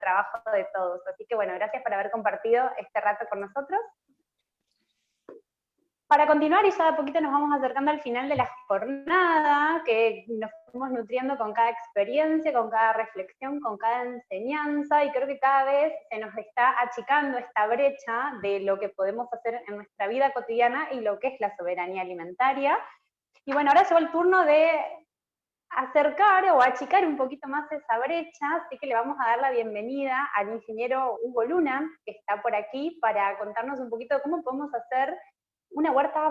trabajo de todos. Así que bueno, gracias por haber compartido este rato con nosotros. Para continuar, y ya de a poquito nos vamos acercando al final de la jornada, que nos fuimos nutriendo con cada experiencia, con cada reflexión, con cada enseñanza, y creo que cada vez se nos está achicando esta brecha de lo que podemos hacer en nuestra vida cotidiana y lo que es la soberanía alimentaria. Y bueno, ahora llegó el turno de acercar o achicar un poquito más esa brecha, así que le vamos a dar la bienvenida al ingeniero Hugo Luna, que está por aquí, para contarnos un poquito de cómo podemos hacer una huerta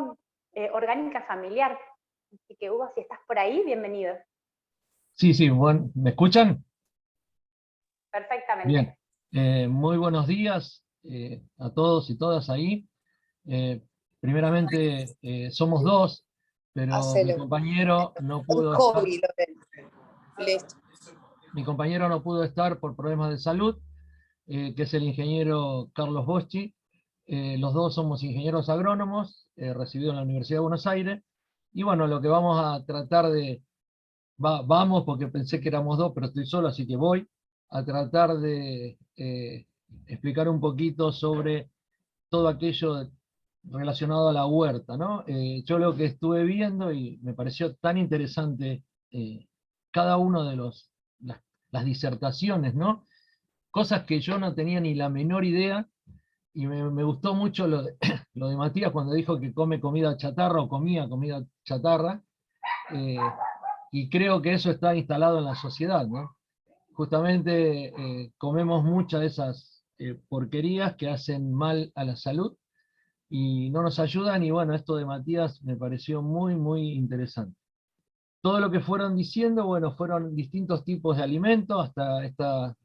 orgánica familiar. Así que Hugo, si estás por ahí, bienvenido. Sí, bueno, ¿me escuchan? Perfectamente. Bien, muy buenos días a todos y todas ahí. Primeramente, somos dos, pero mi compañero no pudo estar por problemas de salud, que es el ingeniero Carlos Boschi. Los dos somos ingenieros agrónomos, recibidos en la Universidad de Buenos Aires, y bueno, lo que vamos a tratar de, vamos porque pensé que éramos dos, pero estoy solo, así que voy a tratar de explicar un poquito sobre todo aquello relacionado a la huerta, ¿no? Yo lo que estuve viendo y me pareció tan interesante cada uno de las disertaciones, ¿no? Cosas que yo no tenía ni la menor idea, y me gustó mucho lo de, lo de Matías cuando dijo que come comida chatarra o comía comida chatarra, y creo que eso está instalado en la sociedad, ¿no? Justamente comemos muchas de esas porquerías que hacen mal a la salud y no nos ayudan, y bueno, esto de Matías me pareció muy interesante. Todo lo que fueron diciendo, bueno, fueron distintos tipos de alimentos, hasta esta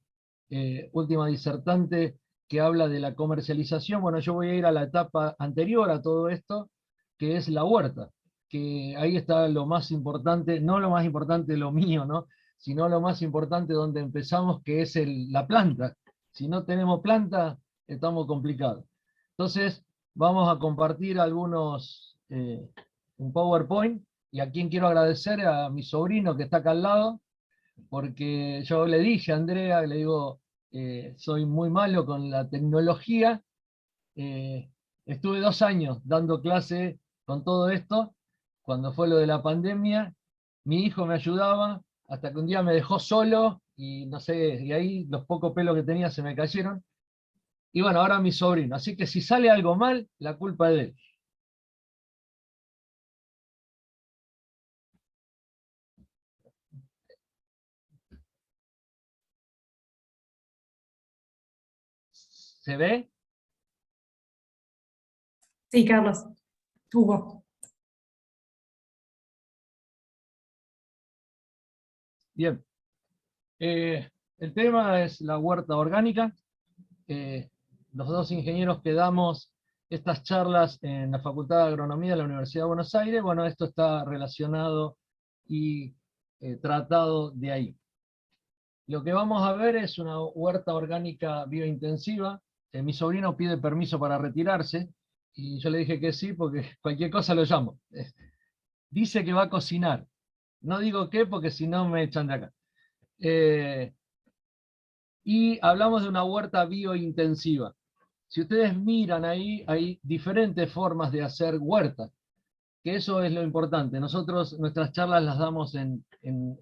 última disertante que habla de la comercialización. Bueno, yo voy a ir a la etapa anterior a todo esto, que es la huerta, que ahí está lo más importante, no lo más importante lo mío, ¿no? Sino lo más importante donde empezamos, que es la planta. Si no tenemos planta, estamos complicados. Entonces, vamos a compartir un PowerPoint, y a quien quiero agradecer, a mi sobrino que está acá al lado, porque yo le dije a Andrea, le digo, soy muy malo con la tecnología, estuve 2 años dando clase con todo esto, cuando fue lo de la pandemia, mi hijo me ayudaba, hasta que un día me dejó solo, y no sé, y ahí los pocos pelos que tenía se me cayeron, y bueno, ahora mi sobrino, así que si sale algo mal, la culpa es de él. ¿Se ve? Sí, Carlos. Hugo. Bien. El tema es la huerta orgánica. Los dos ingenieros que damos estas charlas en la Facultad de Agronomía de la Universidad de Buenos Aires, bueno, esto está relacionado y tratado de ahí. Lo que vamos a ver es una huerta orgánica biointensiva. Mi sobrino pide permiso para retirarse, y yo le dije que sí, porque cualquier cosa lo llamo. Dice que va a cocinar. No digo qué, porque si no me echan de acá. Y hablamos de una huerta biointensiva. Si ustedes miran ahí, hay diferentes formas de hacer huerta, que eso es lo importante. Nosotros nuestras charlas las damos en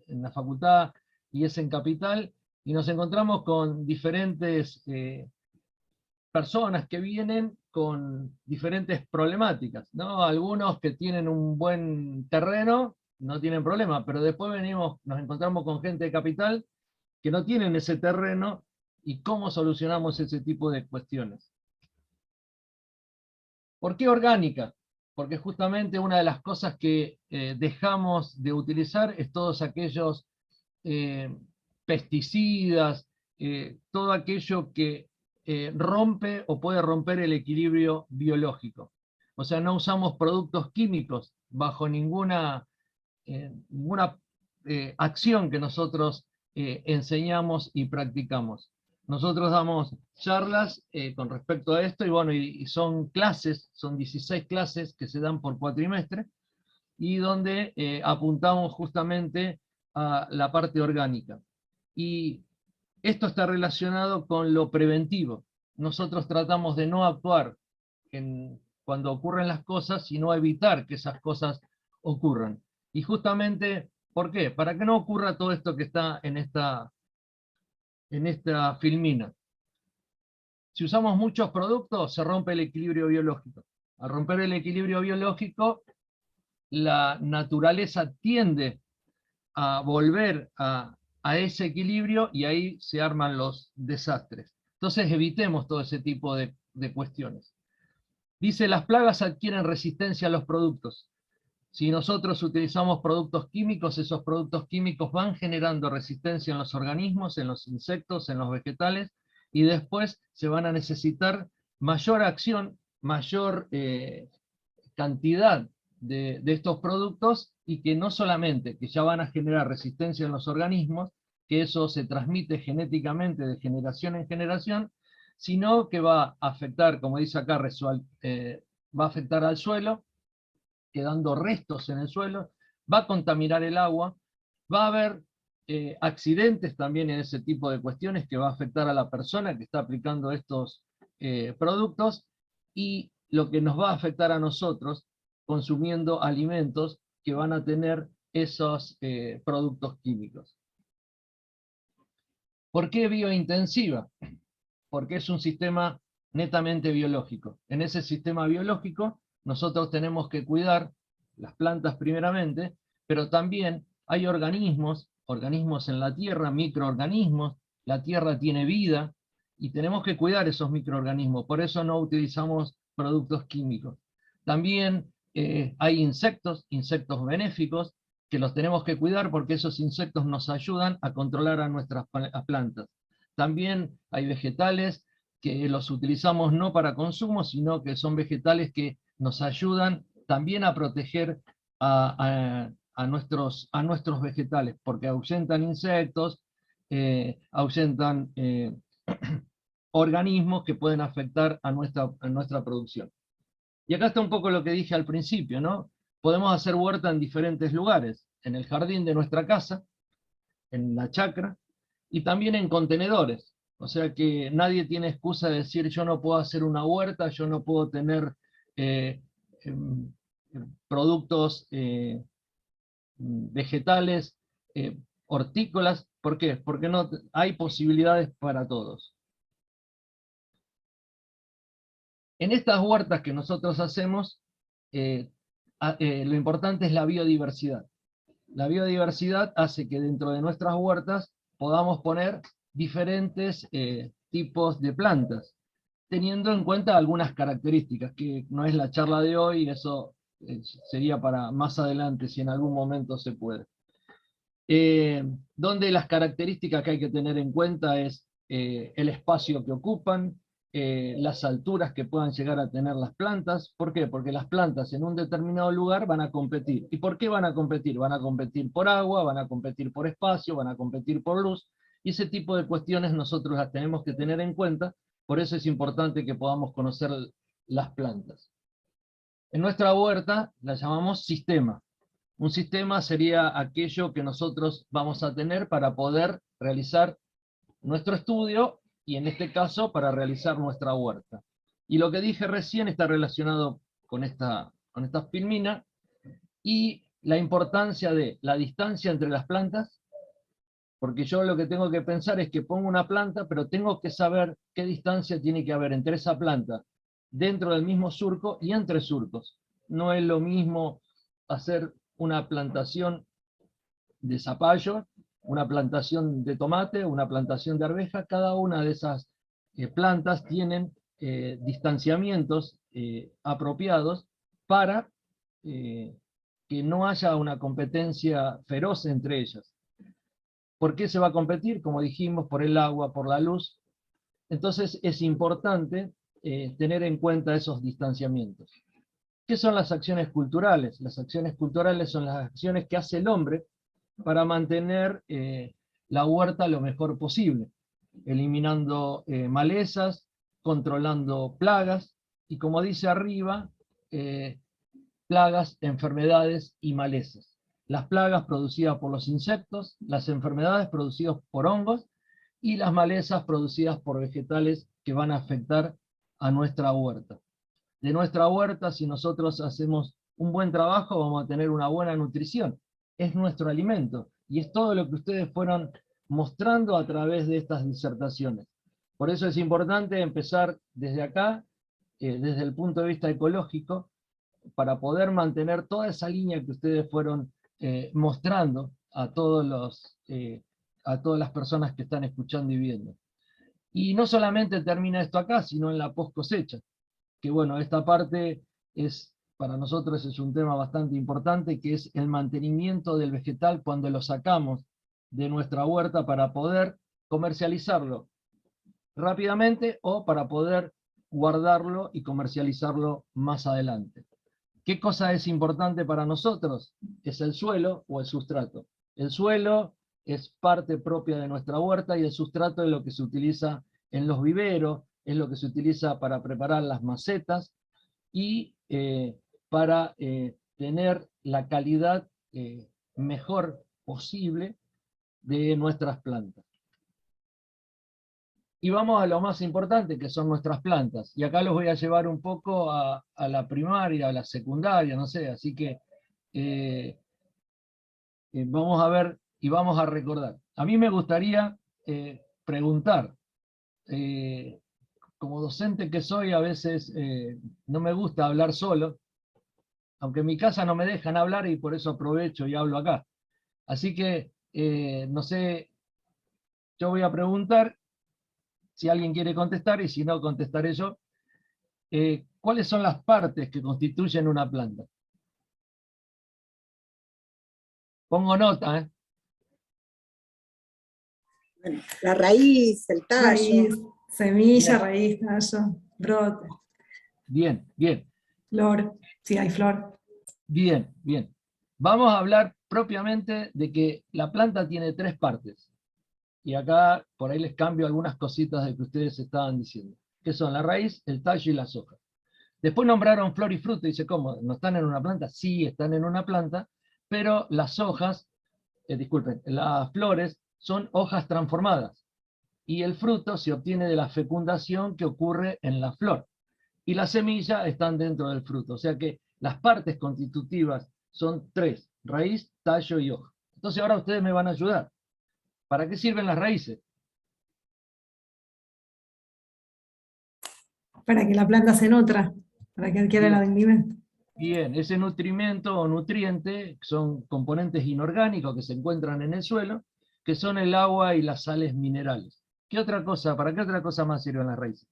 la facultad, y es en Capital, y nos encontramos con diferentes personas que vienen con diferentes problemáticas, ¿no? Algunos que tienen un buen terreno no tienen problema, pero después nos encontramos con gente de Capital que no tienen ese terreno, y cómo solucionamos ese tipo de cuestiones. ¿Por qué orgánica? Porque justamente una de las cosas que dejamos de utilizar es todos aquellos pesticidas, todo aquello que rompe o puede romper el equilibrio biológico. O sea, no usamos productos químicos bajo ninguna acción que nosotros enseñamos y practicamos. Nosotros damos charlas con respecto a esto, y bueno, y son clases, son 16 clases que se dan por cuatrimestre, y donde apuntamos justamente a la parte orgánica. Y Esto está relacionado con lo preventivo. Nosotros tratamos de no actuar cuando ocurren las cosas, sino evitar que esas cosas ocurran. Y justamente, ¿por qué? Para que no ocurra todo esto que está en esta filmina. Si usamos muchos productos, se rompe el equilibrio biológico. Al romper el equilibrio biológico, la naturaleza tiende a volver a ese equilibrio y ahí se arman los desastres. Entonces evitemos todo ese tipo de cuestiones. Dice, las plagas adquieren resistencia a los productos. Si nosotros utilizamos productos químicos, esos productos químicos van generando resistencia en los organismos, en los insectos, en los vegetales, y después se van a necesitar mayor acción, mayor cantidad de estos productos, y que no solamente que ya van a generar resistencia en los organismos, que eso se transmite genéticamente de generación en generación, sino que va a afectar, como dice acá, va a afectar al suelo, quedando restos en el suelo, va a contaminar el agua, va a haber accidentes también en ese tipo de cuestiones que va a afectar a la persona que está aplicando estos productos, y lo que nos va a afectar a nosotros consumiendo alimentos que van a tener esos productos químicos. ¿Por qué biointensiva? Porque es un sistema netamente biológico. En ese sistema biológico nosotros tenemos que cuidar las plantas primeramente, pero también hay organismos en la tierra, microorganismos, la tierra tiene vida, y tenemos que cuidar esos microorganismos, por eso no utilizamos productos químicos. También hay insectos benéficos, que los tenemos que cuidar porque esos insectos nos ayudan a controlar a nuestras plantas. También hay vegetales que los utilizamos no para consumo, sino que son vegetales que nos ayudan también a proteger a nuestros vegetales, porque ahuyentan insectos, ahuyentan organismos que pueden afectar a nuestra producción. Y acá está un poco lo que dije al principio, ¿no? Podemos hacer huerta en diferentes lugares, en el jardín de nuestra casa, en la chacra, y también en contenedores. O sea que nadie tiene excusa de decir yo no puedo hacer una huerta, yo no puedo tener productos vegetales, hortícolas. ¿Por qué? Porque no hay posibilidades para todos. En estas huertas que nosotros hacemos, lo importante es la biodiversidad. La biodiversidad hace que dentro de nuestras huertas podamos poner diferentes tipos de plantas, teniendo en cuenta algunas características, que no es la charla de hoy, eso sería para más adelante, si en algún momento se puede. Donde las características que hay que tener en cuenta es el espacio que ocupan, las alturas que puedan llegar a tener las plantas. ¿Por qué? Porque las plantas en un determinado lugar van a competir. ¿Y por qué van a competir? Van a competir por agua, van a competir por espacio, van a competir por luz, y ese tipo de cuestiones nosotros las tenemos que tener en cuenta. Por eso es importante que podamos conocer las plantas. En nuestra huerta la llamamos sistema. Un sistema sería aquello que nosotros vamos a tener para poder realizar nuestro estudio, y en este caso para realizar nuestra huerta. Y lo que dije recién está relacionado con esta filmina, y la importancia de la distancia entre las plantas, porque yo lo que tengo que pensar es que pongo una planta, pero tengo que saber qué distancia tiene que haber entre esa planta, dentro del mismo surco y entre surcos. No es lo mismo hacer una plantación de zapallo, una plantación de tomate, una plantación de arveja. Cada una de esas plantas tienen distanciamientos apropiados para que no haya una competencia feroz entre ellas. ¿Por qué se va a competir? Como dijimos, por el agua, por la luz. Entonces es importante tener en cuenta esos distanciamientos. ¿Qué son las acciones culturales? Las acciones culturales son las acciones que hace el hombre para mantener la huerta lo mejor posible, eliminando malezas, controlando plagas, y como dice arriba, plagas, enfermedades y malezas. Las plagas producidas por los insectos, las enfermedades producidas por hongos, y las malezas producidas por vegetales que van a afectar a nuestra huerta. De nuestra huerta, si nosotros hacemos un buen trabajo, vamos a tener una buena nutrición. Es nuestro alimento, y es todo lo que ustedes fueron mostrando a través de estas disertaciones. Por eso es importante empezar desde acá, desde el punto de vista ecológico, para poder mantener toda esa línea que ustedes fueron mostrando a todas las personas que están escuchando y viendo. Y no solamente termina esto acá, sino en la post cosecha, que bueno, esta parte para nosotros es un tema bastante importante, que es el mantenimiento del vegetal cuando lo sacamos de nuestra huerta para poder comercializarlo rápidamente o para poder guardarlo y comercializarlo más adelante. ¿Qué cosa es importante para nosotros? Es el suelo o el sustrato. El suelo es parte propia de nuestra huerta, y el sustrato es lo que se utiliza en los viveros, es lo que se utiliza para preparar las macetas y para tener la calidad mejor posible de nuestras plantas. Y vamos a lo más importante, que son nuestras plantas. Y acá los voy a llevar un poco a la primaria, a la secundaria, no sé, así que vamos a ver y vamos a recordar. A mí me gustaría preguntar, como docente que soy, a veces no me gusta hablar solo, aunque en mi casa no me dejan hablar y por eso aprovecho y hablo acá. Así que, no sé, yo voy a preguntar, si alguien quiere contestar, y si no, contestaré yo. ¿Cuáles son las partes que constituyen una planta? Pongo nota, ¿eh? Bueno, la raíz, el tallo. Raíz, semilla, Bien. raíz, tallo, brote, Bien, bien. flor, si hay flor. Bien, bien. Vamos a hablar propiamente de que la planta tiene 3 partes. Y acá, por ahí les cambio algunas cositas de que ustedes estaban diciendo. Que son la raíz, el tallo y las hojas. Después nombraron flor y fruto, y dice, ¿cómo? ¿No están en una planta? Sí, están en una planta, pero las hojas, disculpen, las flores son hojas transformadas, y el fruto se obtiene de la fecundación que ocurre en la flor, y la semilla están dentro del fruto. O sea que las partes constitutivas son 3, raíz, tallo y hoja. Entonces ahora ustedes me van a ayudar. ¿Para qué sirven las raíces? Para que la planta se nutra, para que adquiera el alimento. Bien, ese nutrimento o nutriente son componentes inorgánicos que se encuentran en el suelo, que son el agua y las sales minerales. ¿Qué otra cosa, para qué otra cosa más sirven las raíces?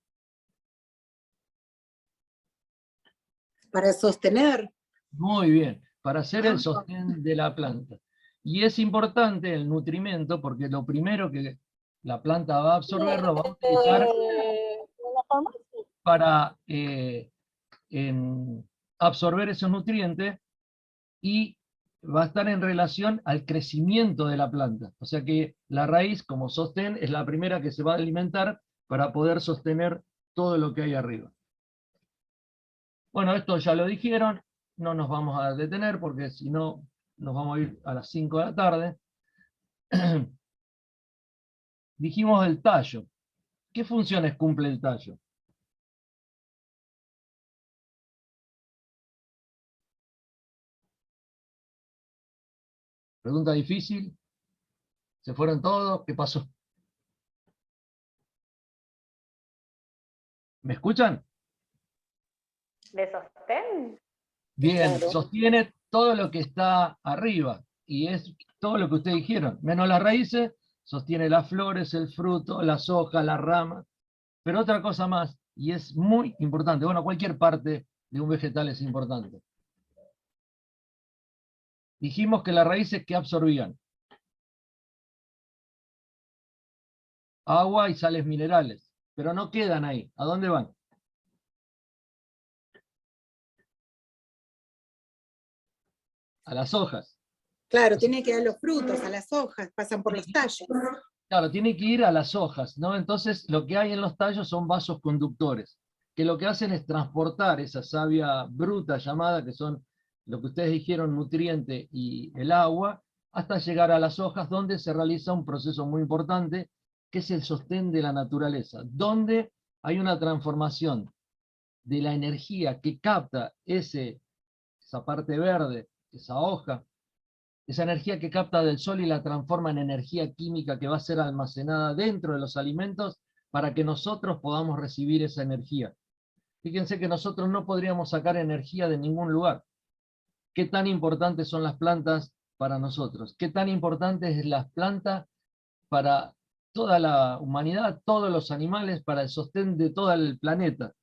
Para sostener. Muy bien, para hacer el sostén de la planta. Y es importante el nutrimento, porque lo primero que la planta va a absorber lo va a utilizar para absorber esos nutrientes, y va a estar en relación al crecimiento de la planta. O sea que la raíz, como sostén, es la primera que se va a alimentar para poder sostener todo lo que hay arriba. Bueno, esto ya lo dijeron, no nos vamos a detener porque si no nos vamos a ir a las 5 de la tarde. Dijimos el tallo. ¿Qué funciones cumple el tallo? Pregunta difícil. ¿Se fueron todos? ¿Qué pasó? ¿Me escuchan? ¿De sostén? Bien, Claro. sostiene todo lo que está arriba, y es todo lo que ustedes dijeron, menos las raíces, sostiene las flores, el fruto, las hojas, las ramas, pero otra cosa más, y es muy importante, bueno, cualquier parte de un vegetal es importante. Dijimos que las raíces, ¿qué absorbían? Agua y sales minerales, pero no quedan ahí. ¿A dónde van? A las hojas. Claro, tiene que dar los frutos, a las hojas, pasan por los tallos. Claro, tiene que ir a las hojas, ¿no? Entonces lo que hay en los tallos son vasos conductores, que lo que hacen es transportar esa savia bruta llamada, que son lo que ustedes dijeron, nutriente y el agua, hasta llegar a las hojas, donde se realiza un proceso muy importante, que es el sostén de la naturaleza, donde hay una transformación de la energía que capta esa parte verde, esa hoja, esa energía que capta del sol y la transforma en energía química que va a ser almacenada dentro de los alimentos para que nosotros podamos recibir esa energía. Fíjense que nosotros no podríamos sacar energía de ningún lugar. ¿Qué tan importantes son las plantas para nosotros? ¿Qué tan importantes es las plantas para toda la humanidad, todos los animales, para el sostén de todo el planeta?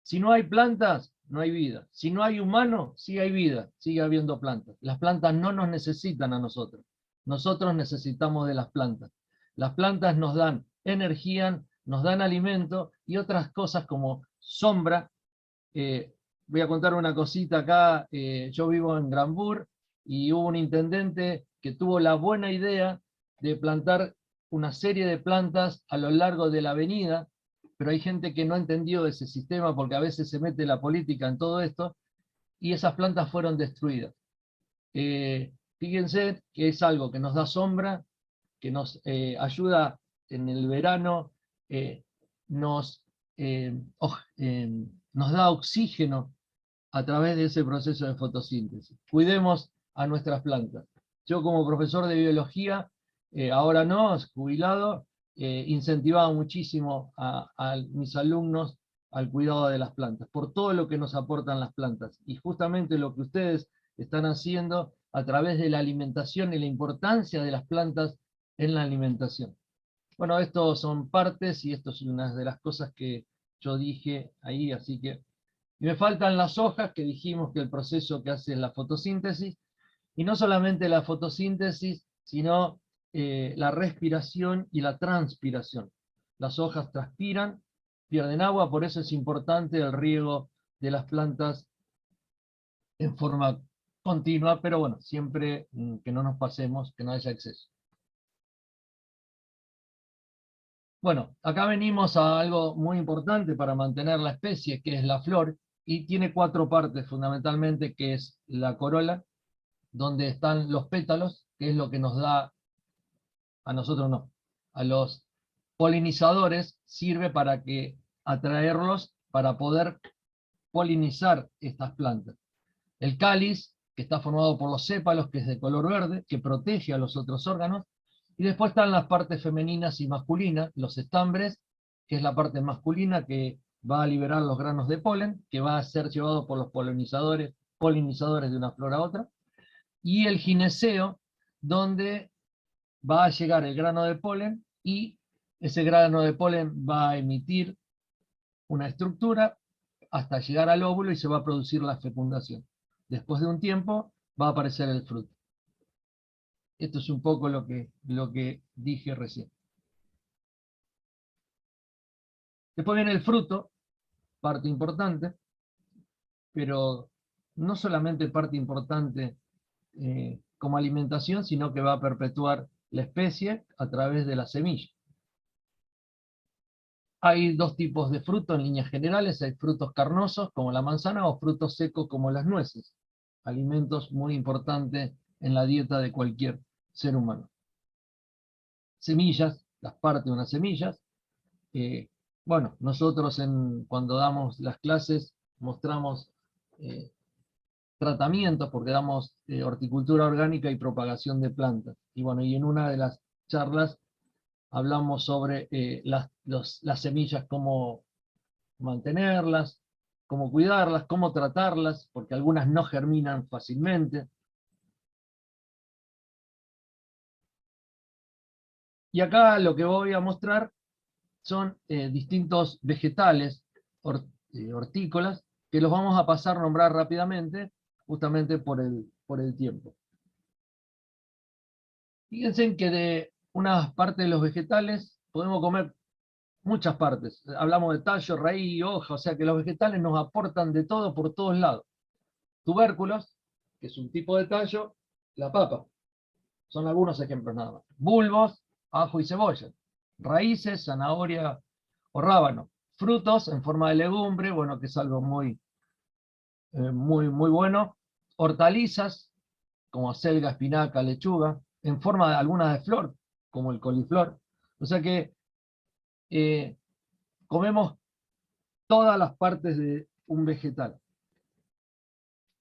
Si no hay plantas, no hay vida. Si no hay humano, sí hay vida, sigue habiendo plantas. Las plantas no nos necesitan a nosotros. Nosotros necesitamos de las plantas. Las plantas nos dan energía, nos dan alimento y otras cosas como sombra. Voy a contar una cosita acá. Yo vivo en Granbur y hubo un intendente que tuvo la buena idea de plantar una serie de plantas a lo largo de la avenida, pero hay gente que no entendió ese sistema porque a veces se mete la política en todo esto, y esas plantas fueron destruidas. Fíjense que es algo que nos da sombra, que nos ayuda en el verano, nos da oxígeno a través de ese proceso de fotosíntesis. Cuidemos a nuestras plantas. Yo como profesor de biología, ahora no, jubilado, incentivaba muchísimo a mis alumnos al cuidado de las plantas, por todo lo que nos aportan las plantas. Y justamente lo que ustedes están haciendo a través de la alimentación y la importancia de las plantas en la alimentación. Bueno, estos son partes y esto es una de las cosas que yo dije ahí, así que... Y me faltan las hojas, que dijimos que el proceso que hace es la fotosíntesis, y no solamente la fotosíntesis, sino la respiración y la transpiración. Las hojas transpiran, pierden agua, por eso es importante el riego de las plantas en forma continua, pero bueno, siempre que no nos pasemos, que no haya exceso. Bueno, acá venimos a algo muy importante para mantener la especie, que es la flor, y tiene 4 partes fundamentalmente, que es la corola, donde están los pétalos, que es lo que nos da, a nosotros no, a los polinizadores, sirve para atraerlos para poder polinizar estas plantas. El cáliz, que está formado por los sépalos, que es de color verde, que protege a los otros órganos, y después están las partes femeninas y masculinas, los estambres, que es la parte masculina que va a liberar los granos de polen, que va a ser llevado por los polinizadores de una flor a otra, y el gineceo, donde va a llegar el grano de polen, y ese grano de polen va a emitir una estructura hasta llegar al óvulo y se va a producir la fecundación. Después de un tiempo va a aparecer el fruto. Esto es un poco lo que dije recién. Después viene el fruto, parte importante, pero no solamente parte importante como alimentación, sino que va a perpetuar la especie a través de la semilla. Hay 2 tipos de fruto en líneas generales: hay frutos carnosos como la manzana o frutos secos como las nueces, alimentos muy importantes en la dieta de cualquier ser humano. Semillas, las partes de unas semillas. Bueno, nosotros cuando damos las clases mostramos tratamientos, porque damos horticultura orgánica y propagación de plantas. Y bueno, y en una de las charlas hablamos sobre las semillas, cómo mantenerlas, cómo cuidarlas, cómo tratarlas, porque algunas no germinan fácilmente. Y acá lo que voy a mostrar son distintos vegetales hortícolas, que los vamos a pasar a nombrar rápidamente, justamente por el tiempo. Fíjense que de una parte de los vegetales podemos comer muchas partes. Hablamos de tallo, raíz y hoja, o sea que los vegetales nos aportan de todo por todos lados. Tubérculos, que es un tipo de tallo, la papa. Son algunos ejemplos nada más. Bulbos, ajo y cebolla. Raíces, zanahoria o rábano. Frutos en forma de legumbre, bueno, que es algo muy bueno. Hortalizas, como acelga, espinaca, lechuga, en forma de algunas de flor, como el coliflor. O sea que comemos todas las partes de un vegetal.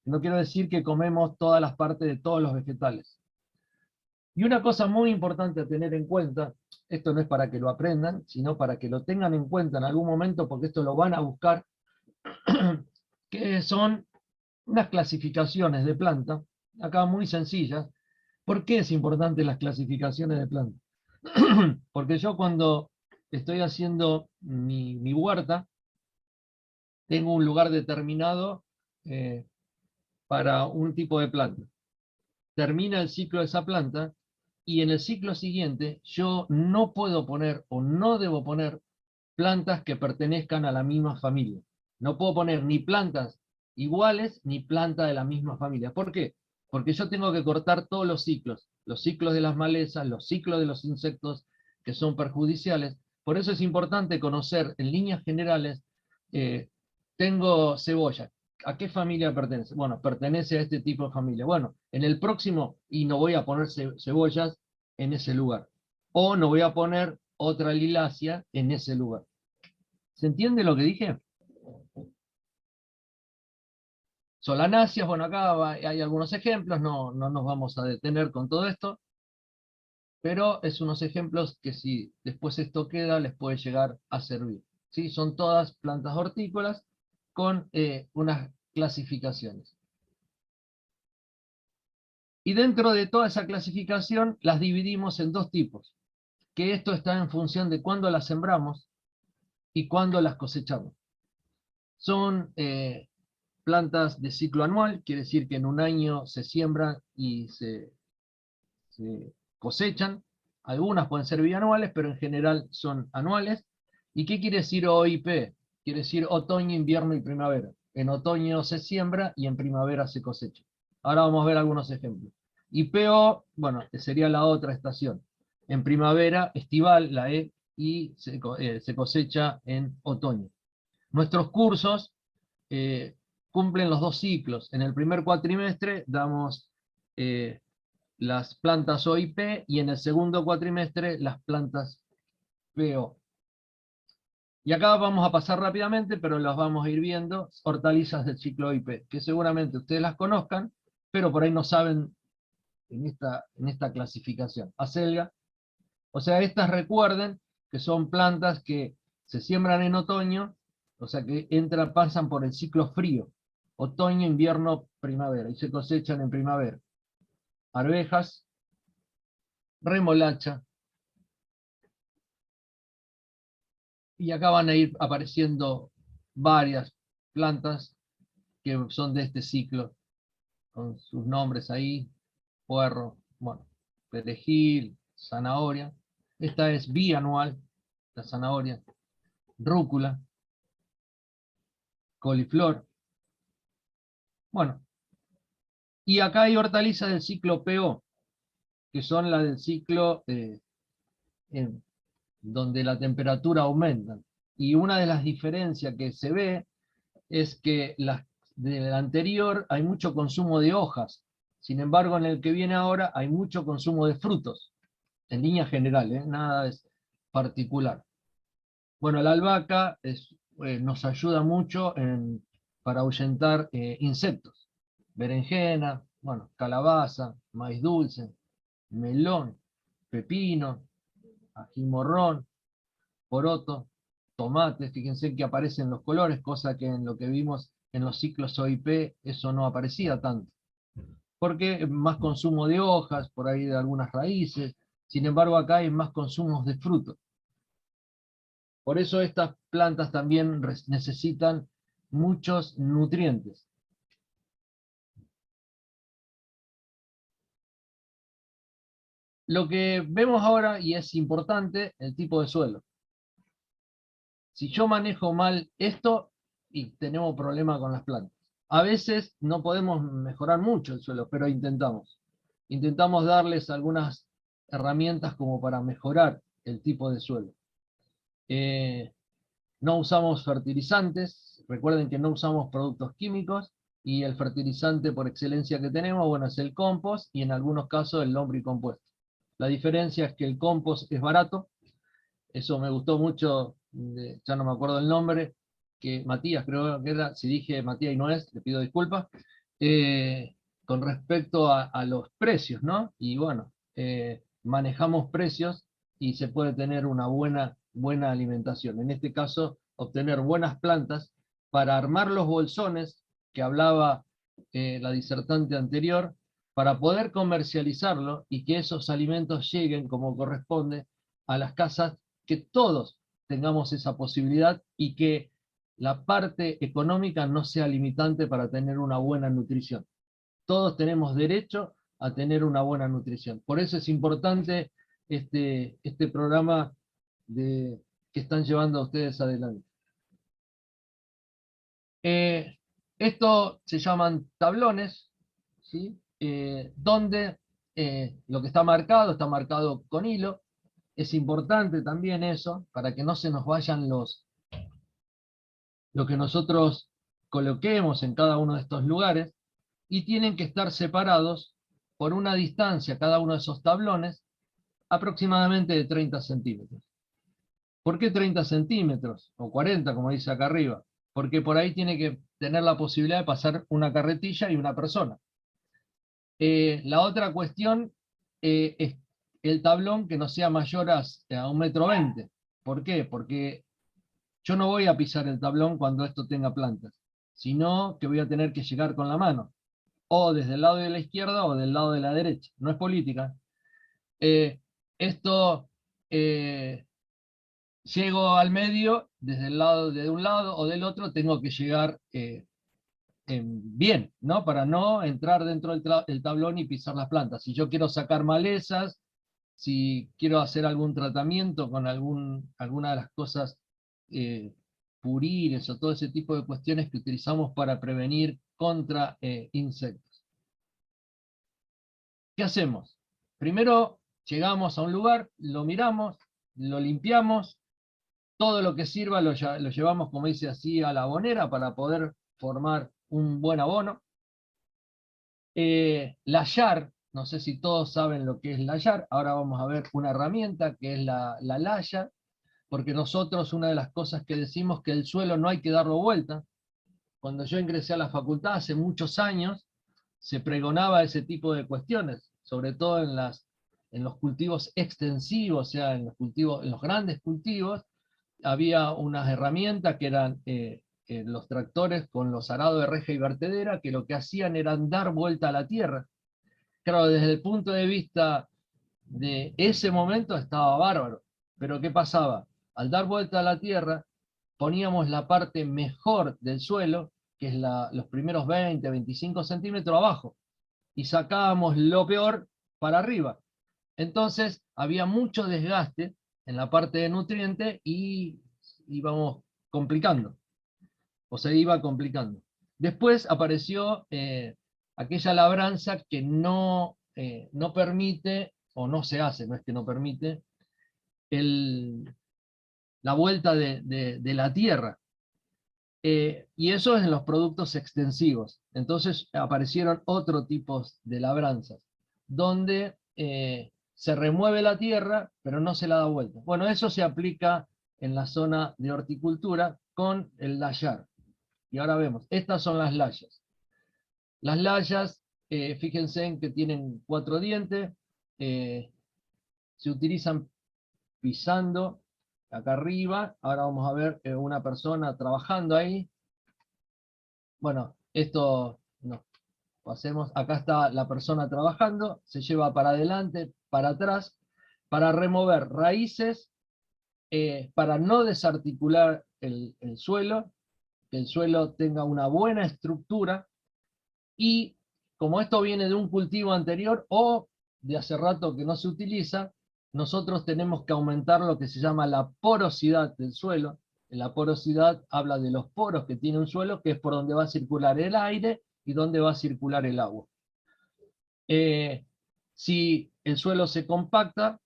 No quiero decir que comemos todas las partes de todos los vegetales. Y una cosa muy importante a tener en cuenta, esto no es para que lo aprendan, sino para que lo tengan en cuenta en algún momento, porque esto lo van a buscar, que son unas clasificaciones de planta, acá muy sencillas. ¿Por qué es importante las clasificaciones de planta? Porque yo cuando estoy haciendo mi huerta, tengo un lugar determinado para un tipo de planta. Termina el ciclo de esa planta, y en el ciclo siguiente yo no puedo poner o no debo poner plantas que pertenezcan a la misma familia. No puedo poner ni plantas iguales ni plantas de la misma familia. ¿Por qué? Porque yo tengo que cortar todos los ciclos de las malezas, los ciclos de los insectos que son perjudiciales. Por eso es importante conocer en líneas generales, tengo cebolla, ¿a qué familia pertenece? Bueno, pertenece a este tipo de familia. Bueno, en el próximo, y no voy a poner cebollas en ese lugar. O no voy a poner otra lilácea en ese lugar. ¿Se entiende lo que dije? Solanáceas, bueno, acá hay algunos ejemplos, no nos vamos a detener con todo esto, pero es unos ejemplos que si después esto queda, les puede llegar a servir. ¿Sí? Son todas plantas hortícolas con unas clasificaciones. Y dentro de toda esa clasificación las dividimos en dos tipos, que esto está en función de cuándo las sembramos y cuándo las cosechamos. Son plantas de ciclo anual, quiere decir que en un año se siembran y se cosechan. Algunas pueden ser bianuales, pero en general son anuales. ¿Y qué quiere decir OIP? Quiere decir otoño, invierno y primavera. En otoño se siembra y en primavera se cosecha. Ahora vamos a ver algunos ejemplos. Y PO, bueno, sería la otra estación. En primavera, estival, la E, y se cosecha en otoño. Nuestros cursos cumplen los dos ciclos. En el primer cuatrimestre damos las plantas OIP y en el segundo cuatrimestre las plantas PO. Y acá vamos a pasar rápidamente, pero las vamos a ir viendo, hortalizas del ciclo OIP, que seguramente ustedes las conozcan, pero por ahí no saben en esta clasificación. Acelga. O sea, estas recuerden que son plantas que se siembran en otoño, o sea que pasan por el ciclo frío, otoño, invierno, primavera, y se cosechan en primavera. Arvejas, remolacha, y acá van a ir apareciendo varias plantas que son de este ciclo, con sus nombres ahí, puerro, bueno, perejil, zanahoria. Esta es bianual, la zanahoria, rúcula, coliflor. Bueno, y acá hay hortalizas del ciclo PO, que son las del ciclo donde la temperatura aumenta. Y una de las diferencias que se ve es que del anterior hay mucho consumo de hojas. Sin embargo, en el que viene ahora hay mucho consumo de frutos, en línea general, nada es particular. Bueno, la albahaca nos ayuda mucho para ahuyentar insectos. Berenjena, bueno, calabaza, maíz dulce, melón, pepino, ají morrón, poroto, tomate. Fíjense que aparecen los colores, cosa que en lo que vimos en los ciclos OIP eso no aparecía tanto. Porque más consumo de hojas, por ahí de algunas raíces, sin embargo acá hay más consumos de frutos. Por eso estas plantas también necesitan muchos nutrientes. Lo que vemos ahora, y es importante, el tipo de suelo. Si yo manejo mal esto, y tenemos problemas con las plantas. A veces no podemos mejorar mucho el suelo, pero intentamos. Intentamos darles algunas herramientas como para mejorar el tipo de suelo. No usamos fertilizantes, recuerden que no usamos productos químicos, y el fertilizante por excelencia que tenemos, bueno, es el compost, y en algunos casos el lombricompuesto. La diferencia es que el compost es barato, eso me gustó mucho, ya no me acuerdo el nombre, que Matías creo que era, si dije Matías y no es, le pido disculpas, con respecto a los precios, ¿no? Y bueno, manejamos precios y se puede tener una buena alimentación. En este caso, obtener buenas plantas para armar los bolsones que hablaba la disertante anterior, para poder comercializarlo y que esos alimentos lleguen como corresponde a las casas, que todos tengamos esa posibilidad y que la parte económica no sea limitante para tener una buena nutrición. Todos tenemos derecho a tener una buena nutrición. Por eso es importante este programa que están llevando ustedes adelante. Esto se llaman tablones, ¿sí? Donde lo que está marcado con hilo. Es importante también eso, para que no se nos vayan lo que nosotros coloquemos en cada uno de estos lugares, y tienen que estar separados por una distancia, cada uno de esos tablones, aproximadamente de 30 centímetros. ¿Por qué 30 centímetros? O 40, como dice acá arriba. Porque por ahí tiene que tener la posibilidad de pasar una carretilla y una persona. La otra cuestión es el tablón que no sea mayor a 1,20 m. ¿Por qué? Porque yo no voy a pisar el tablón cuando esto tenga plantas, sino que voy a tener que llegar con la mano, o desde el lado de la izquierda o del lado de la derecha. No es política. Esto llego al medio, desde el lado de un lado o del otro, tengo que llegar bien, ¿no? Para no entrar dentro del tablón y pisar las plantas. Si yo quiero sacar malezas, si quiero hacer algún tratamiento con alguna de las cosas, purines o todo ese tipo de cuestiones que utilizamos para prevenir contra insectos. ¿Qué hacemos? Primero llegamos a un lugar, lo miramos, lo limpiamos, todo lo que sirva lo llevamos, como dice así, a la abonera para poder formar un buen abono. Layar, no sé si todos saben lo que es layar, ahora vamos a ver una herramienta que es la laya, porque nosotros una de las cosas que decimos que el suelo no hay que darlo vuelta. Cuando yo ingresé a la facultad hace muchos años, se pregonaba ese tipo de cuestiones, sobre todo en los cultivos extensivos, o sea, en los grandes cultivos, había unas herramientas que eran los tractores con los arados de reja y vertedera, que lo que hacían era dar vuelta a la tierra. Claro, desde el punto de vista de ese momento estaba bárbaro, pero ¿qué pasaba? Al dar vuelta a la tierra, poníamos la parte mejor del suelo, que es los primeros 20, 25 centímetros abajo, y sacábamos lo peor para arriba. Entonces había mucho desgaste en la parte de nutriente y íbamos complicando, o se iba complicando. Después apareció aquella labranza que no permite, o no se hace, no es que no permite, la vuelta de la tierra. Y eso es en los productos extensivos. Entonces aparecieron otros tipos de labranzas, donde se remueve la tierra, pero no se la da vuelta. Bueno, eso se aplica en la zona de horticultura con el layar. Y ahora vemos, estas son las layas. Las layas, fíjense en que tienen 4 dientes, se utilizan pisando acá arriba. Ahora vamos a ver una persona trabajando ahí. Bueno, esto no, hacemos, acá está la persona trabajando, se lleva para adelante, para atrás, para remover raíces, para no desarticular el suelo, que el suelo tenga una buena estructura, y como esto viene de un cultivo anterior o de hace rato que no se utiliza, nosotros tenemos que aumentar lo que se llama la porosidad del suelo. La porosidad habla de los poros que tiene un suelo, que es por donde va a circular el aire y donde va a circular el agua. Si el suelo se compacta,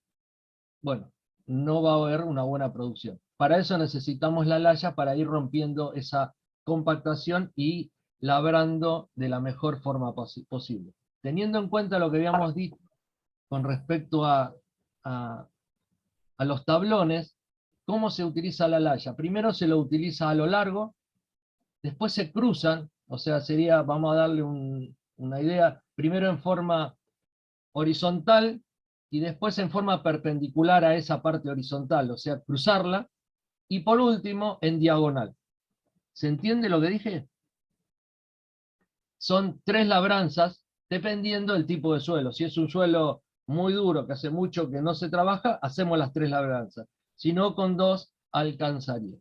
bueno, no va a haber una buena producción. Para eso necesitamos la laya, para ir rompiendo esa compactación y labrando de la mejor forma posible. Teniendo en cuenta lo que habíamos dicho con respecto a los tablones, ¿Cómo se utiliza la laya? Primero se lo utiliza a lo largo, después se cruzan, o sea, sería, vamos a darle una idea, primero en forma horizontal y después en forma perpendicular a esa parte horizontal, o sea, cruzarla, y por último en diagonal. ¿Se entiende lo que dije? Son 3 labranzas, dependiendo del tipo de suelo. Si es un suelo muy duro, que hace mucho que no se trabaja, hacemos las 3 labranzas. Si no, con 2 alcanzaría.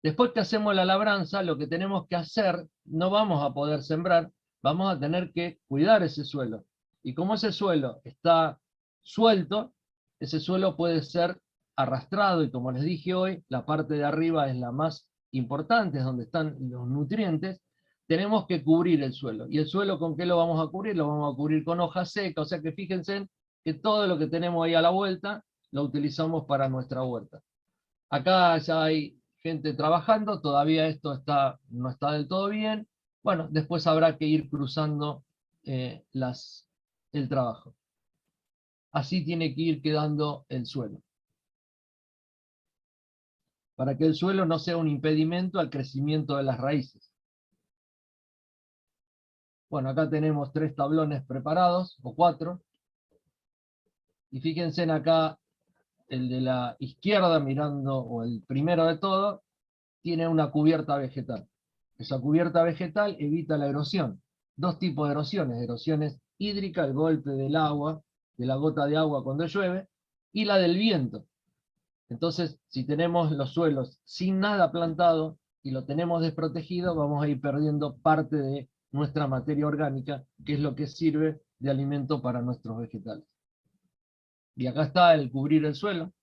Después que hacemos la labranza, lo que tenemos que hacer, no vamos a poder sembrar, vamos a tener que cuidar ese suelo. Y como ese suelo está suelto, ese suelo puede ser arrastrado, y como les dije hoy, la parte de arriba es la más importante, es donde están los nutrientes, tenemos que cubrir el suelo. ¿Y el suelo con qué lo vamos a cubrir? Lo vamos a cubrir con hoja seca, o sea que fíjense que todo lo que tenemos ahí a la vuelta, lo utilizamos para nuestra huerta. Acá ya hay gente trabajando, todavía esto no está del todo bien. Bueno, después habrá que ir cruzando el trabajo. Así tiene que ir quedando el suelo. Para que el suelo no sea un impedimento al crecimiento de las raíces. Bueno, acá tenemos 3 tablones preparados, o 4. Y fíjense en acá, el de la izquierda mirando, o el primero de todo, tiene una cubierta vegetal. Esa cubierta vegetal evita la erosión. 2 tipos de erosiones hídrica, el golpe del agua, de la gota de agua cuando llueve, y la del viento. Entonces, si tenemos los suelos sin nada plantado y lo tenemos desprotegido, vamos a ir perdiendo parte de nuestra materia orgánica, que es lo que sirve de alimento para nuestros vegetales. Y acá está el cubrir el suelo,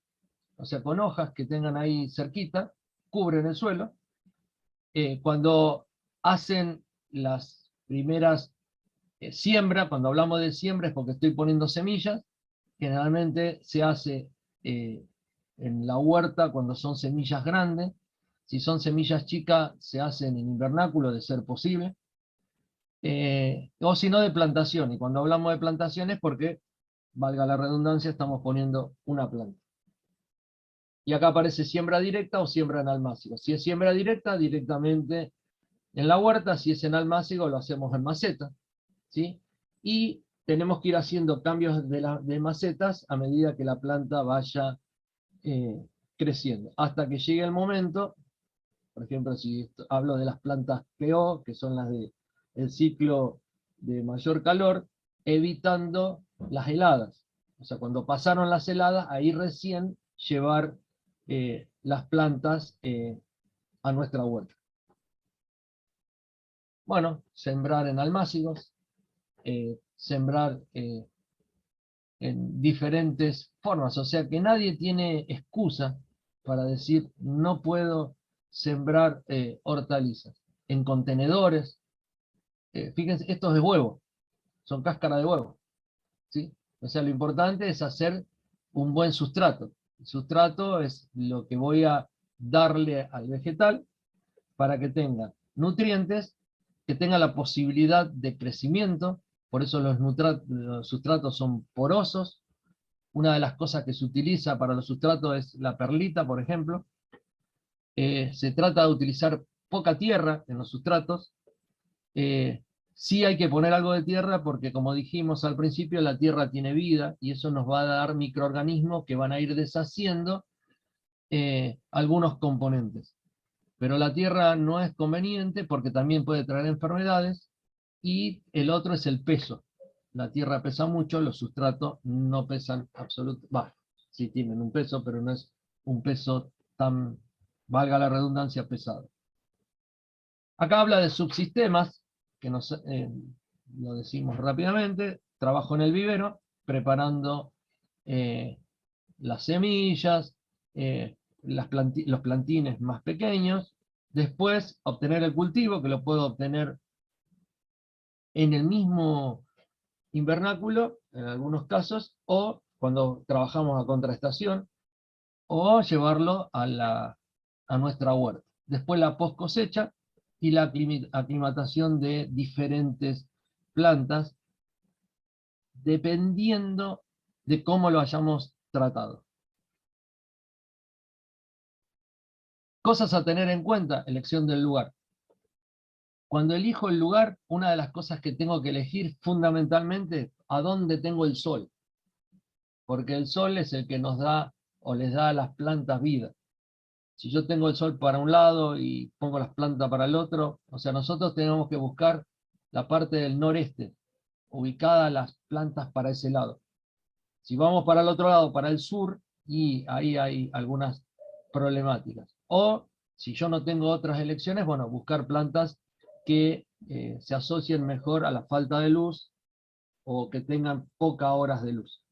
o sea, con hojas que tengan ahí cerquita, cubren el suelo. Cuando hacen las primeras siembra, cuando hablamos de siembra es porque estoy poniendo semillas, generalmente se hace en la huerta cuando son semillas grandes. Si son semillas chicas se hacen en invernáculo de ser posible, o si no de plantación, y cuando hablamos de plantación es porque, valga la redundancia, estamos poniendo una planta. Y acá aparece siembra directa o siembra en almácigo. Si es siembra directa, directamente en la huerta; si es en almácigo, lo hacemos en maceta, ¿sí? Y tenemos que ir haciendo cambios de macetas a medida que la planta vaya creciendo, hasta que llegue el momento, por ejemplo, si hablo de las plantas PO, que son las del ciclo de mayor calor, evitando las heladas. O sea, cuando pasaron las heladas, ahí recién llevar las plantas a nuestra huerta. Bueno, sembrar en almácigos, sembrar en diferentes formas, o sea que nadie tiene excusa para decir no puedo sembrar hortalizas. En contenedores, fíjense, esto es de huevo, son cáscara de huevo, ¿sí? O sea, lo importante es hacer un buen sustrato. El sustrato es lo que voy a darle al vegetal para que tenga nutrientes, que tenga la posibilidad de crecimiento. Por eso los sustratos son porosos. Una de las cosas que se utiliza para los sustratos es la perlita, por ejemplo. Se trata de utilizar poca tierra en los sustratos. Sí hay que poner algo de tierra porque, como dijimos al principio, la tierra tiene vida y eso nos va a dar microorganismos que van a ir deshaciendo algunos componentes. Pero la tierra no es conveniente porque también puede traer enfermedades, y el otro es el peso. La tierra pesa mucho, los sustratos no pesan absolutamente. Bueno, sí tienen un peso, pero no es un peso tan, valga la redundancia, pesado. Acá habla de subsistemas, que lo decimos rápidamente. Trabajo en el vivero, preparando las semillas, los plantines más pequeños. Después obtener el cultivo, que lo puedo obtener en el mismo invernáculo, en algunos casos, o cuando trabajamos a contraestación, o llevarlo a nuestra huerta. Después la post cosecha y la aclimatación de diferentes plantas, dependiendo de cómo lo hayamos tratado. Cosas a tener en cuenta, elección del lugar. Cuando elijo el lugar, una de las cosas que tengo que elegir fundamentalmente, a dónde tengo el sol. Porque el sol es el que nos da o les da a las plantas vida. Si yo tengo el sol para un lado y pongo las plantas para el otro, o sea, nosotros tenemos que buscar la parte del noreste, ubicada las plantas para ese lado. Si vamos para el otro lado, para el sur, y ahí hay algunas problemáticas. O, si yo no tengo otras elecciones, bueno, buscar plantas que se asocien mejor a la falta de luz o que tengan pocas horas de luz.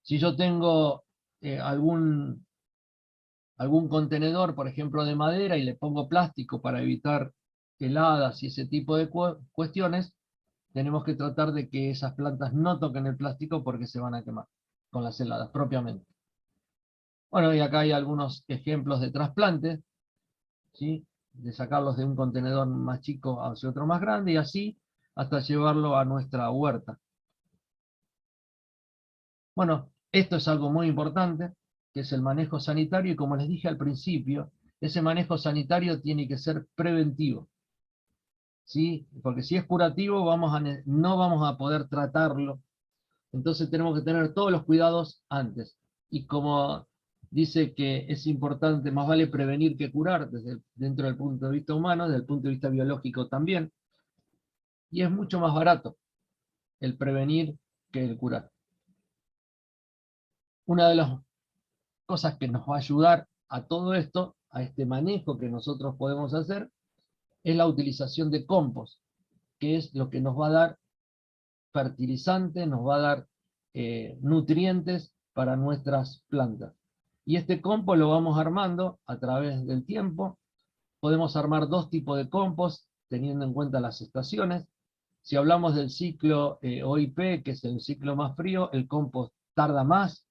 Si yo tengo algún contenedor, por ejemplo, de madera, y le pongo plástico para evitar heladas y ese tipo de cuestiones, tenemos que tratar de que esas plantas no toquen el plástico porque se van a quemar con las heladas propiamente. Bueno, y acá hay algunos ejemplos de trasplantes, ¿sí? De sacarlos de un contenedor más chico hacia otro más grande, y así hasta llevarlo a nuestra huerta. Bueno, esto es algo muy importante, que es el manejo sanitario, y como les dije al principio, ese manejo sanitario tiene que ser preventivo, ¿sí? Porque si es curativo no vamos a poder tratarlo, entonces tenemos que tener todos los cuidados antes. Y como dice que es importante, más vale prevenir que curar, dentro del punto de vista humano, desde el punto de vista biológico también, y es mucho más barato el prevenir que el curar. Una de las cosas que nos va a ayudar a todo esto, a este manejo que nosotros podemos hacer, es la utilización de compost, que es lo que nos va a dar fertilizante, nos va a dar nutrientes para nuestras plantas. Y este compost lo vamos armando a través del tiempo. Podemos armar dos tipos de compost, teniendo en cuenta las estaciones. Si hablamos del ciclo OIP, que es el ciclo más frío, el compost tarda más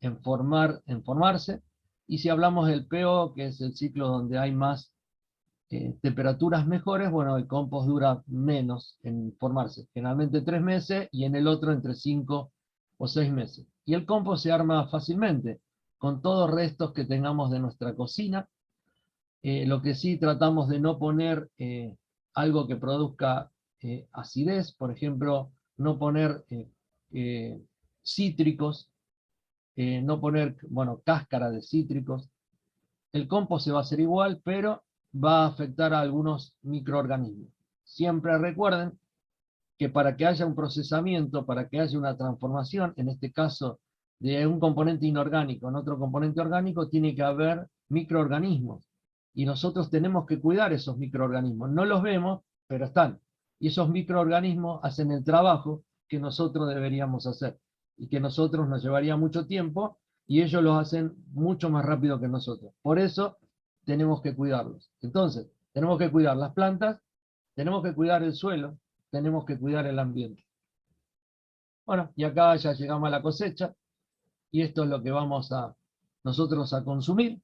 en formarse. Y si hablamos del PO, que es el ciclo donde hay más temperaturas mejores, bueno, el compost dura menos en formarse, generalmente 3 meses, y en el otro entre 5 o 6 meses. Y el compost se arma fácilmente, con todos restos que tengamos de nuestra cocina. Lo que sí tratamos de no poner algo que produzca acidez, por ejemplo, no poner cítricos, no poner, bueno, cáscara de cítricos. El compost se va a hacer igual, pero va a afectar a algunos microorganismos. Siempre recuerden que para que haya un procesamiento, para que haya una transformación, en este caso de un componente inorgánico en otro componente orgánico, tiene que haber microorganismos. Y nosotros tenemos que cuidar esos microorganismos. No los vemos, pero están. Y esos microorganismos hacen el trabajo que nosotros deberíamos hacer. Y que nosotros nos llevaría mucho tiempo, y ellos lo hacen mucho más rápido que nosotros. Por eso tenemos que cuidarlos. Entonces, tenemos que cuidar las plantas, tenemos que cuidar el suelo, tenemos que cuidar el ambiente. Bueno, y acá ya llegamos a la cosecha, y esto es lo que vamos nosotros a consumir.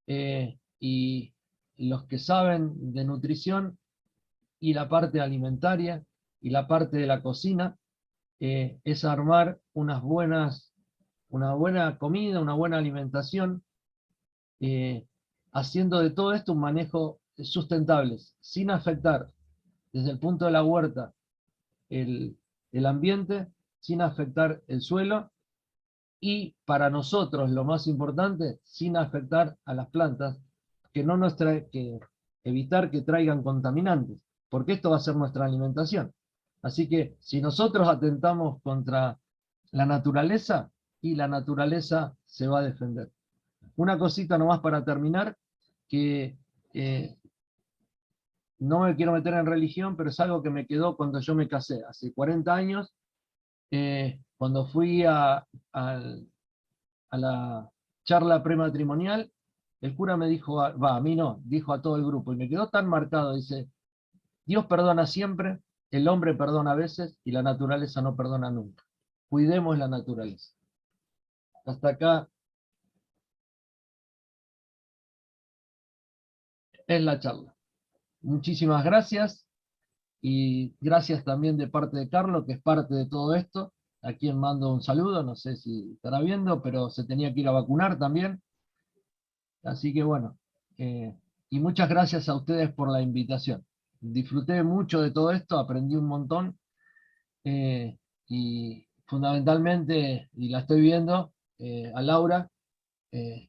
Y los que saben de nutrición y la parte alimentaria y la parte de la cocina, es armar una buena comida, una buena alimentación, haciendo de todo esto un manejo sustentable, sin afectar desde el punto de la huerta el ambiente, sin afectar el suelo, y para nosotros lo más importante, sin afectar a las plantas, que evitar que traigan contaminantes, porque esto va a ser nuestra alimentación. Así que si nosotros atentamos contra la naturaleza, y la naturaleza se va a defender. Una cosita nomás para terminar, que no me quiero meter en religión, pero es algo que me quedó cuando yo me casé, hace 40 años, cuando fui a la charla prematrimonial, el cura me dijo, a mí no, dijo a todo el grupo, y me quedó tan marcado, dice: Dios perdona siempre, el hombre perdona a veces, y la naturaleza no perdona nunca. Cuidemos la naturaleza. Hasta acá es la charla. Muchísimas gracias, y gracias también de parte de Carlos, que es parte de todo esto, a quien mando un saludo, no sé si estará viendo, pero se tenía que ir a vacunar también. Así que bueno, y muchas gracias a ustedes por la invitación. Disfruté mucho de todo esto, aprendí un montón, y fundamentalmente, y la estoy viendo, a Laura, eh,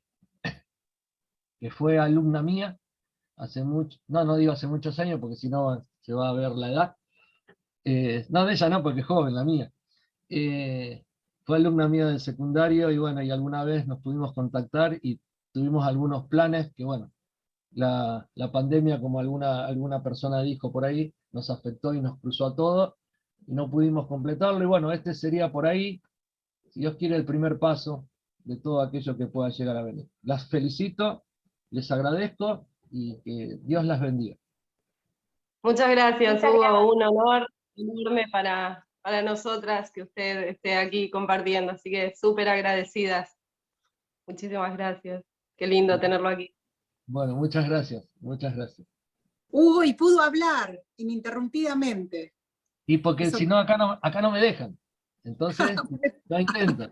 que fue alumna mía hace mucho, no digo hace muchos años, porque si no se va a ver la edad. No, de ella no, porque es joven, la mía. Fue alumna mía del secundario y bueno, y alguna vez nos pudimos contactar y tuvimos algunos planes que bueno, la pandemia, como alguna persona dijo por ahí, nos afectó y nos cruzó a todos y no pudimos completarlo. Y bueno, este sería por ahí, si Dios quiere, el primer paso de todo aquello que pueda llegar a venir. Las felicito, les agradezco y que Dios las bendiga. Muchas gracias, Muchas Hugo. gracias. Un honor enorme para nosotras que usted esté aquí compartiendo, así que súper agradecidas. Muchísimas gracias. Qué lindo tenerlo aquí. Bueno, muchas gracias, muchas gracias. Hugo, y pudo hablar ininterrumpidamente. Y porque Eso- si no, acá no me dejan. Entonces, lo intento.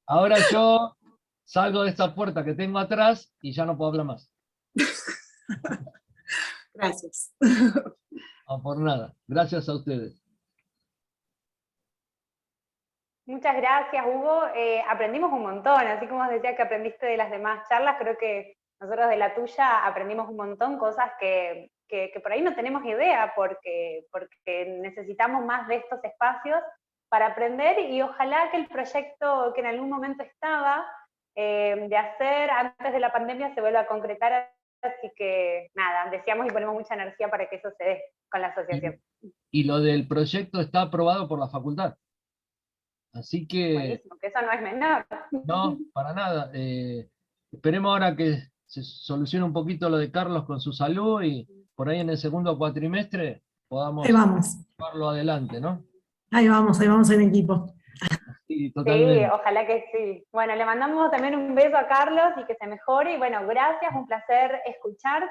Ahora yo salgo de esta puerta que tengo atrás y ya no puedo hablar más. Gracias. No, por nada. Gracias a ustedes. Muchas gracias, Hugo. Aprendimos un montón, así como os decía que aprendiste de las demás charlas, creo que nosotros de la tuya aprendimos un montón, cosas que por ahí no tenemos idea, porque necesitamos más de estos espacios para aprender, y ojalá que el proyecto que en algún momento estaba, de hacer antes de la pandemia, se vuelva a concretar, así que nada, deseamos y ponemos mucha energía para que eso se dé con la asociación. Y lo del proyecto está aprobado por la facultad. Así que, Buenísimo, que eso no es menor. no, para nada. Esperemos ahora que se solucione un poquito lo de Carlos con su salud y por ahí en el segundo cuatrimestre podamos Ahí vamos, llevarlo adelante, ¿no? ahí vamos en equipo. Sí, Sí, totalmente. ojalá que sí. Bueno, le mandamos también un beso a Carlos y que se mejore. Y bueno, gracias, un placer escuchar.